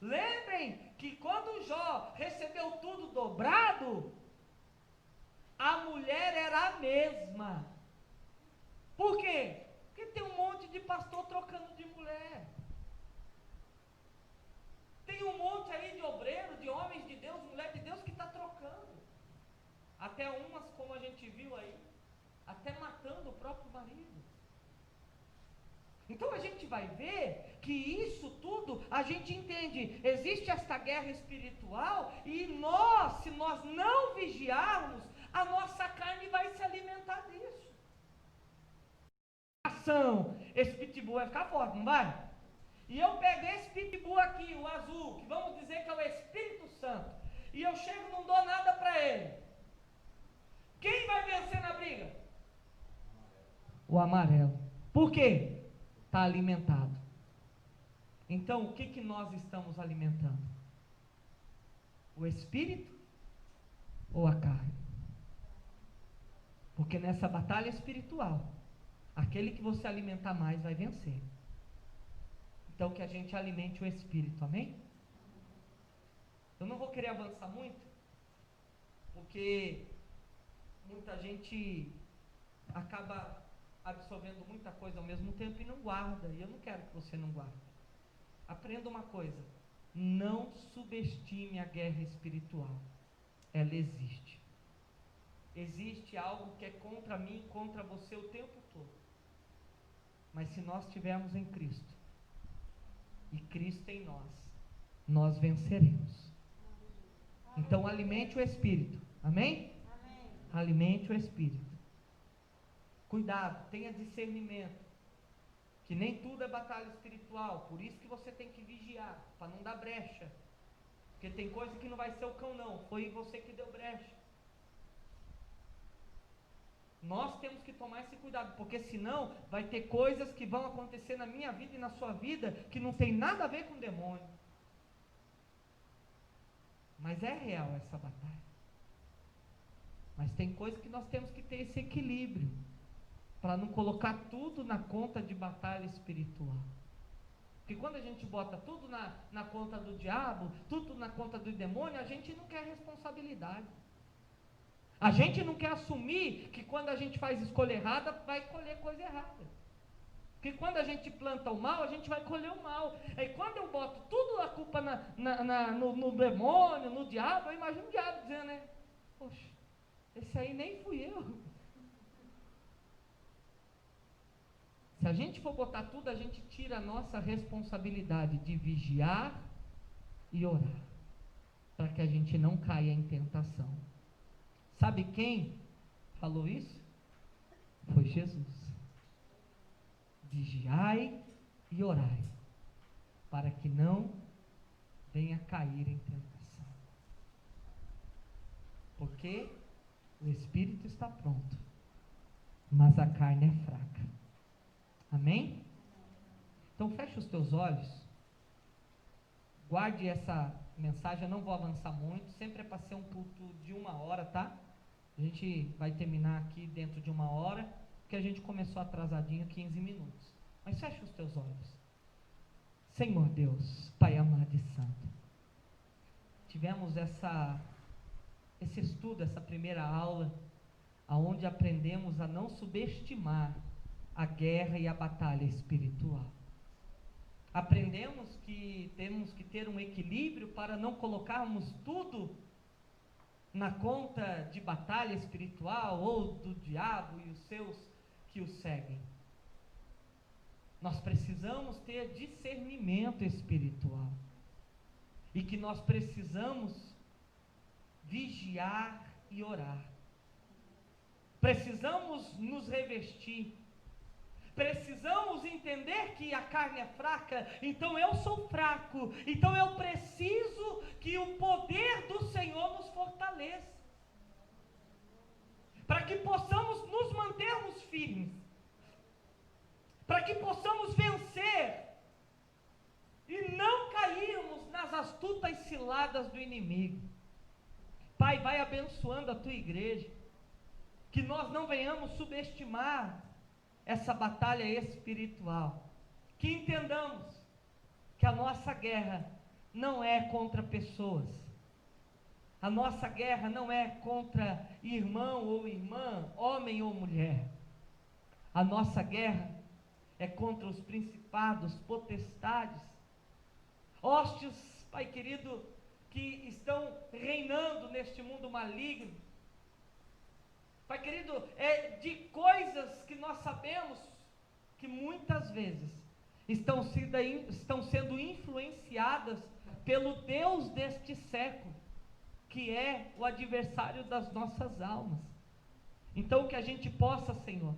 lembrem que quando Jó recebeu tudo dobrado, a mulher era a mesma. Por quê? Porque tem um monte de pastor trocando de mulher. Tem um monte aí de obreiro, de homens de Deus, mulher de Deus que está trocando. Até umas, como a gente viu aí, até matando o próprio marido. Então a gente vai ver que isso tudo, a gente entende, existe esta guerra espiritual e nós, se nós não vigiarmos, a nossa carne vai se alimentar disso. Esse pitbull vai ficar forte, não vai? E eu pego esse pitbull aqui, o azul, que vamos dizer que é o Espírito Santo, e eu chego e não dou nada para ele. Quem vai vencer na briga? O amarelo. Por quê? Está alimentado. Então, o que nós estamos alimentando? O espírito ou a carne? Porque nessa batalha espiritual, aquele que você alimentar mais vai vencer. Então, que a gente alimente o espírito, amém? Eu não vou querer avançar muito, porque muita gente acaba absorvendo muita coisa ao mesmo tempo e não guarda, e eu não quero que você não guarde. Aprenda uma coisa, não subestime a guerra espiritual, ela existe. Existe algo que é contra mim, contra você o tempo todo. Mas se nós estivermos em Cristo, e Cristo em nós, nós venceremos. Então alimente o Espírito, amém? Alimente o Espírito. Cuidado, tenha discernimento, que nem tudo é batalha espiritual, por isso que você tem que vigiar, para não dar brecha, porque tem coisa que não vai ser o cão não, foi você que deu brecha. Nós temos que tomar esse cuidado, porque senão vai ter coisas que vão acontecer na minha vida e na sua vida, que não tem nada a ver com o demônio, mas é real essa batalha. Mas tem coisas que nós temos que ter esse equilíbrio, para não colocar tudo na conta de batalha espiritual. Porque quando a gente bota tudo na conta do diabo, tudo na conta do demônio, a gente não quer responsabilidade. A gente não quer assumir que quando a gente faz escolha errada, vai colher coisa errada. Porque quando a gente planta o mal, a gente vai colher o mal. Aí quando eu boto tudo a culpa no demônio, no diabo, eu imagino o diabo dizendo, né? Poxa, esse aí nem fui eu. Se a gente for botar tudo, a gente tira a nossa responsabilidade de vigiar e orar, para que a gente não caia em tentação. Sabe quem falou isso? Foi Jesus. Vigiai e orai, para que não venha cair em tentação. Porque o espírito está pronto, mas a carne é fraca. Amém? Então feche os teus olhos, guarde essa mensagem, eu não vou avançar muito, sempre é para ser um culto de 1 hora, tá? A gente vai terminar aqui dentro de 1 hora, porque a gente começou atrasadinho 15 minutos. Mas feche os teus olhos. Senhor Deus, Pai amado e santo, tivemos esse estudo, essa primeira aula, onde aprendemos a não subestimar a guerra e a batalha espiritual. Aprendemos que temos que ter um equilíbrio para não colocarmos tudo na conta de batalha espiritual ou do diabo e os seus que o seguem. Nós precisamos ter discernimento espiritual. E que nós precisamos vigiar e orar. Precisamos nos revestir. Precisamos entender que a carne é fraca, então eu sou fraco, então eu preciso que o poder do Senhor nos fortaleça, para que possamos nos mantermos firmes, para que possamos vencer e não cairmos nas astutas ciladas do inimigo. Pai, vai abençoando a tua igreja, que nós não venhamos subestimar essa batalha espiritual, que entendamos que a nossa guerra não é contra pessoas, a nossa guerra não é contra irmão ou irmã, homem ou mulher, a nossa guerra é contra os principados, potestades, hostes, Pai querido, que estão reinando neste mundo maligno. Pai querido, é de coisas que nós sabemos que muitas vezes estão sendo influenciadas pelo Deus deste século, que é o adversário das nossas almas. Então que a gente possa, Senhor,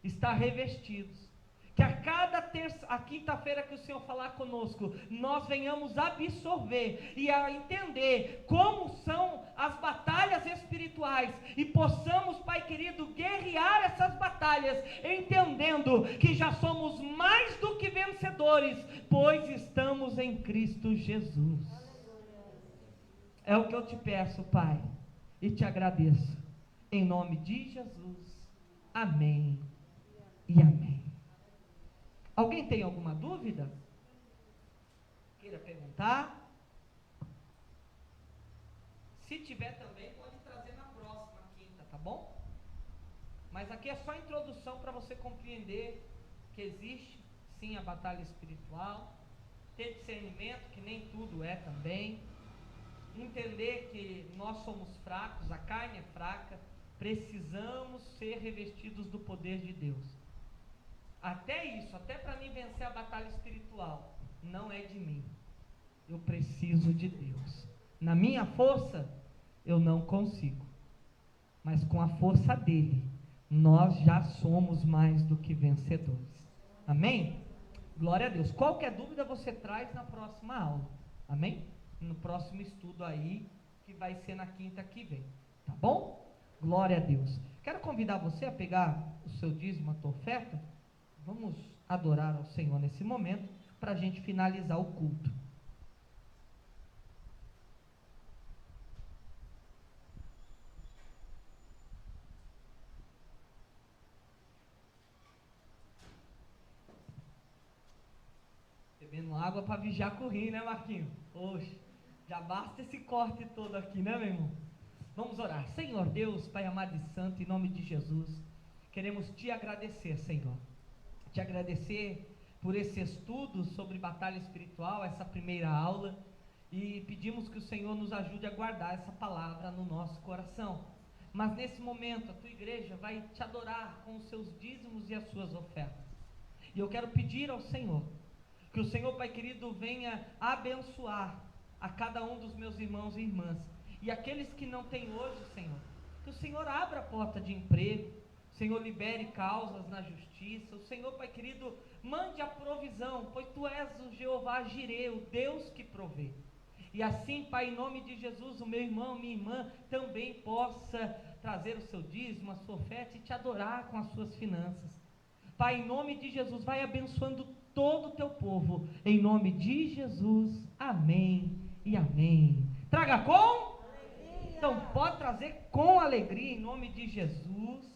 estar revestidos, que a quinta-feira que o Senhor falar conosco, nós venhamos absorver e a entender como são as batalhas espirituais e possamos, Pai querido, guerrear essas batalhas, entendendo que já somos mais do que vencedores, pois estamos em Cristo Jesus. É o que eu te peço, Pai, e te agradeço, em nome de Jesus. Amém e amém. Alguém tem alguma dúvida? Queira perguntar? Se tiver também, pode trazer na próxima quinta, tá bom? Mas aqui é só introdução para você compreender que existe sim a batalha espiritual, ter discernimento que nem tudo é também, entender que nós somos fracos, a carne é fraca, precisamos ser revestidos do poder de Deus. Até isso, até para mim vencer a batalha espiritual, não é de mim, eu preciso de Deus. Na minha força, eu não consigo, mas com a força dele, nós já somos mais do que vencedores. Amém? Glória a Deus. Qualquer dúvida você traz na próxima aula, amém? No próximo estudo aí, que vai ser na quinta que vem, tá bom? Glória a Deus. Quero convidar você a pegar o seu dízimo, a tua oferta. Vamos adorar ao Senhor nesse momento, para a gente finalizar o culto. Bebendo água para vigiar com o rim, né, Marquinhos? Oxe, já basta esse corte todo aqui, né, meu irmão? Vamos orar. Senhor Deus, Pai amado e santo, em nome de Jesus, queremos te agradecer, Senhor. Te agradecer por esse estudo sobre batalha espiritual, essa primeira aula, e pedimos que o Senhor nos ajude a guardar essa palavra no nosso coração. Mas nesse momento a tua igreja vai te adorar com os seus dízimos e as suas ofertas, e eu quero pedir ao Senhor, que o Senhor, Pai querido, venha abençoar a cada um dos meus irmãos e irmãs, e aqueles que não têm hoje, Senhor, que o Senhor abra a porta de emprego, o Senhor libere causas na justiça, o Senhor, Pai querido, mande a provisão, pois Tu és o Jeová Jireh, o Deus que provê. E assim, Pai, em nome de Jesus, o meu irmão, minha irmã, também possa trazer o seu dízimo, a sua oferta e Te adorar com as suas finanças. Pai, em nome de Jesus, vai abençoando todo o Teu povo, em nome de Jesus, amém e amém. Traga com alegria. Então pode trazer com alegria, em nome de Jesus.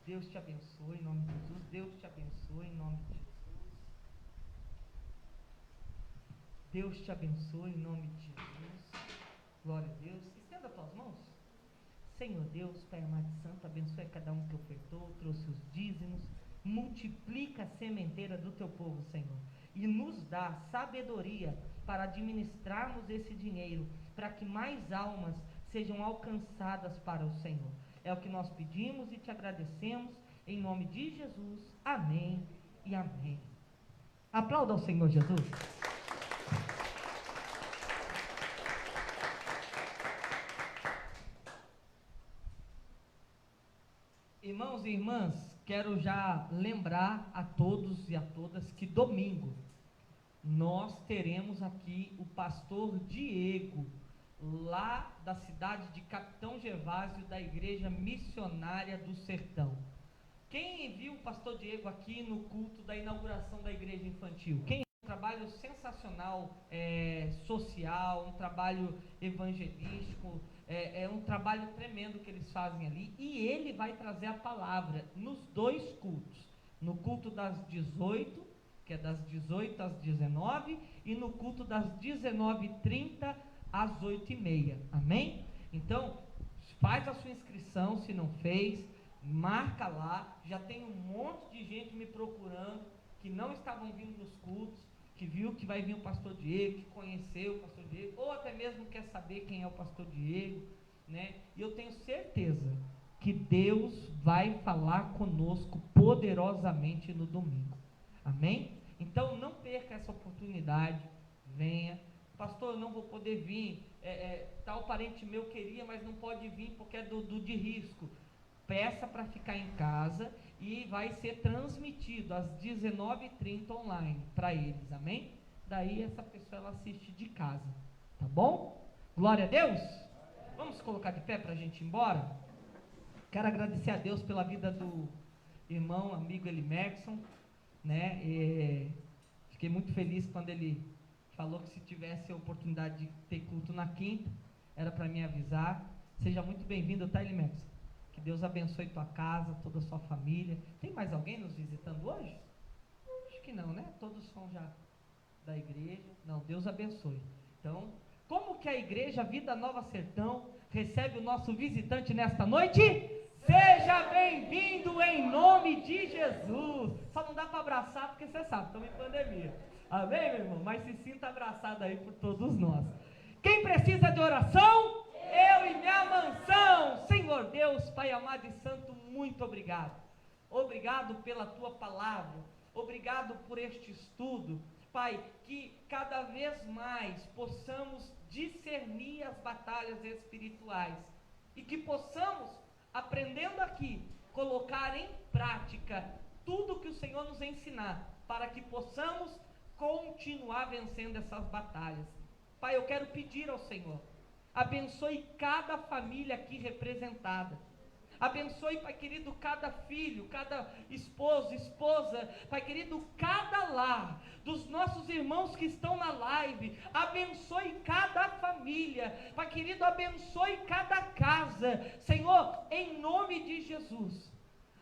Deus te abençoe, em nome de Jesus. Deus te abençoe, em nome de Jesus. Deus te abençoe, em nome de Jesus. Deus te abençoe, em nome de Jesus. Glória a Deus. Estenda as tuas mãos. Senhor Deus, Pai amado e santo, abençoe cada um que ofertou, trouxe os dízimos, multiplica a sementeira do Teu povo, Senhor, e nos dá sabedoria para administrarmos esse dinheiro, para que mais almas sejam alcançadas para o Senhor. É o que nós pedimos e te agradecemos, em nome de Jesus. Amém e amém. Aplauda ao Senhor Jesus. Irmãos e irmãs, quero já lembrar a todos e a todas que domingo nós teremos aqui o pastor Diego, lá da cidade de Capitão Gervásio, da Igreja Missionária do Sertão. Quem viu o pastor Diego aqui no culto da inauguração da igreja infantil? Quem? Um trabalho sensacional, social, um trabalho evangelístico, é um trabalho tremendo que eles fazem ali, e ele vai trazer a palavra nos dois cultos, no culto das 18, que é das 18 às 19, e no culto das 19h30 às 8h30, amém? Então, faz a sua inscrição, se não fez, marca lá. Já tem um monte de gente me procurando, que não estavam vindo nos cultos, que viu que vai vir o pastor Diego, que conheceu o pastor Diego, ou até mesmo quer saber quem é o pastor Diego, né? E eu tenho certeza que Deus vai falar conosco poderosamente no domingo, amém? Então não perca essa oportunidade, venha. Pastor, eu não vou poder vir, tal parente meu queria, mas não pode vir porque é de risco. Peça para ficar em casa e vai ser transmitido às 19h30 online para eles, amém? Daí essa pessoa ela assiste de casa, tá bom? Glória a Deus! Vamos se colocar de pé para a gente ir embora? Quero agradecer a Deus pela vida do irmão, amigo Elimerson, né? Fiquei muito feliz quando ele falou que se tivesse a oportunidade de ter culto na quinta, era para me avisar. Seja muito bem-vindo, tá, Elimerson? Que Deus abençoe tua casa, toda a sua família. Tem mais alguém nos visitando hoje? Acho que não, né? Todos são já da igreja. Não, Deus abençoe. Então, como que a igreja Vida Nova Sertão recebe o nosso visitante nesta noite? Seja bem-vindo em nome de Jesus. Só não dá para abraçar porque você sabe, estamos em pandemia. Amém, meu irmão? Mas se sinta abraçado aí por todos nós. Quem precisa de oração? Eu e minha mansão. Senhor Deus, Pai amado e santo, muito obrigado. Obrigado pela tua palavra. Obrigado por este estudo. Pai, que cada vez mais possamos discernir as batalhas espirituais e que possamos, aprendendo aqui, colocar em prática tudo que o Senhor nos ensinar, para que possamos continuar vencendo essas batalhas. Pai, eu quero pedir ao Senhor, abençoe cada família aqui representada. Abençoe, Pai querido, cada filho, cada esposo, esposa, Pai querido, cada lar dos nossos irmãos que estão na live. Abençoe cada família, Pai querido, abençoe cada casa. Senhor, em nome de Jesus,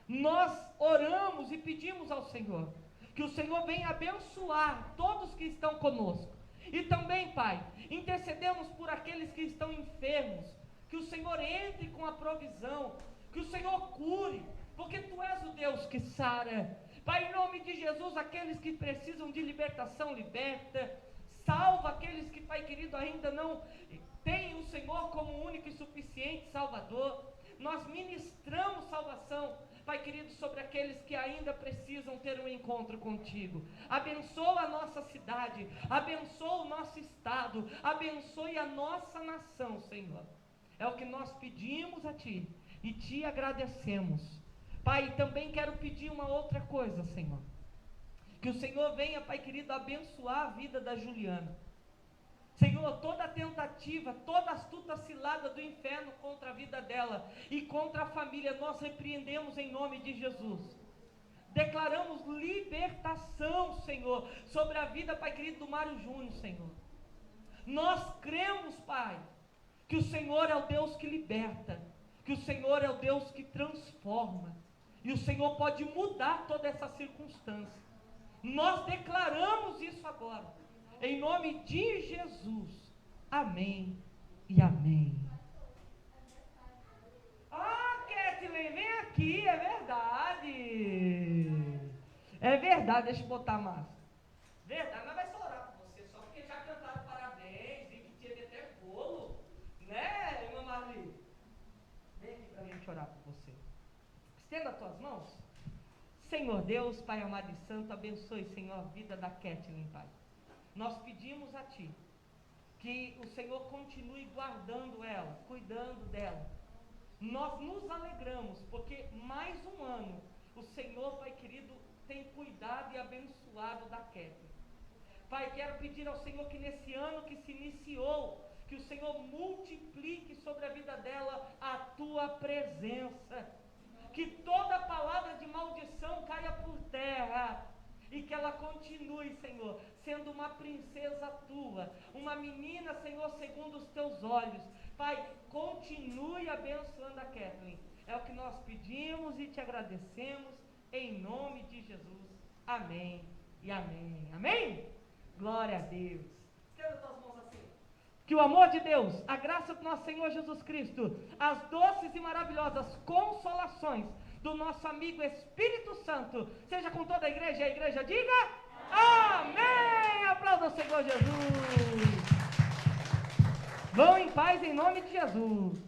nós oramos e pedimos ao Senhor que o Senhor venha abençoar todos que estão conosco. E também, Pai, intercedemos por aqueles que estão enfermos, que o Senhor entre com a provisão, que o Senhor cure, porque Tu és o Deus que sara. Pai, em nome de Jesus, aqueles que precisam de libertação, liberta. Salva aqueles que, Pai querido, ainda não têm o Senhor como único e suficiente Salvador. Nós ministramos salvação, Pai querido, sobre aqueles que ainda precisam ter um encontro contigo. Abençoa a nossa cidade, abençoa o nosso estado, abençoe a nossa nação, Senhor. É o que nós pedimos a Ti e Te agradecemos. Pai, também quero pedir uma outra coisa, Senhor. Que o Senhor venha, Pai querido, abençoar a vida da Juliana. Senhor, toda tentativa, toda astuta cilada do inferno contra a vida dela e contra a família, nós repreendemos em nome de Jesus. Declaramos libertação, Senhor, sobre a vida, Pai querido, do Mário Júnior, Senhor. Nós cremos, Pai, que o Senhor é o Deus que liberta, que o Senhor é o Deus que transforma, e o Senhor pode mudar toda essa circunstância. Nós declaramos isso agora. Em nome de Jesus, amém e amém. Ah, Kathleen, vem aqui, é verdade. É verdade, deixa eu botar a máscara. Verdade, mas vai só orar por você, só porque já cantaram parabéns, vi que teve até bolo. Estenda as tuas mãos. Senhor Deus, Pai amado e santo, abençoe, Senhor, a vida da Kathleen, Pai. Nós pedimos a Ti que o Senhor continue guardando ela, cuidando dela. Nós nos alegramos, porque mais um ano o Senhor, Pai querido, tem cuidado e abençoado da Kathleen. Pai, quero pedir ao Senhor que nesse ano que se iniciou, que o Senhor multiplique sobre a vida dela a Tua presença. Que toda palavra de maldição caia por terra. E que ela continue, Senhor, sendo uma princesa Tua, uma menina, Senhor, segundo os Teus olhos. Pai, continue abençoando a Kathleen. É o que nós pedimos e Te agradecemos, em nome de Jesus. Amém e amém. Amém? Glória a Deus. Estenda as tuas mãos assim. Que o amor de Deus, a graça do nosso Senhor Jesus Cristo, as doces e maravilhosas consolações do nosso amigo Espírito Santo, seja com toda a igreja, e a igreja diga amém. Aplauda o Senhor Jesus. Vão em paz em nome de Jesus.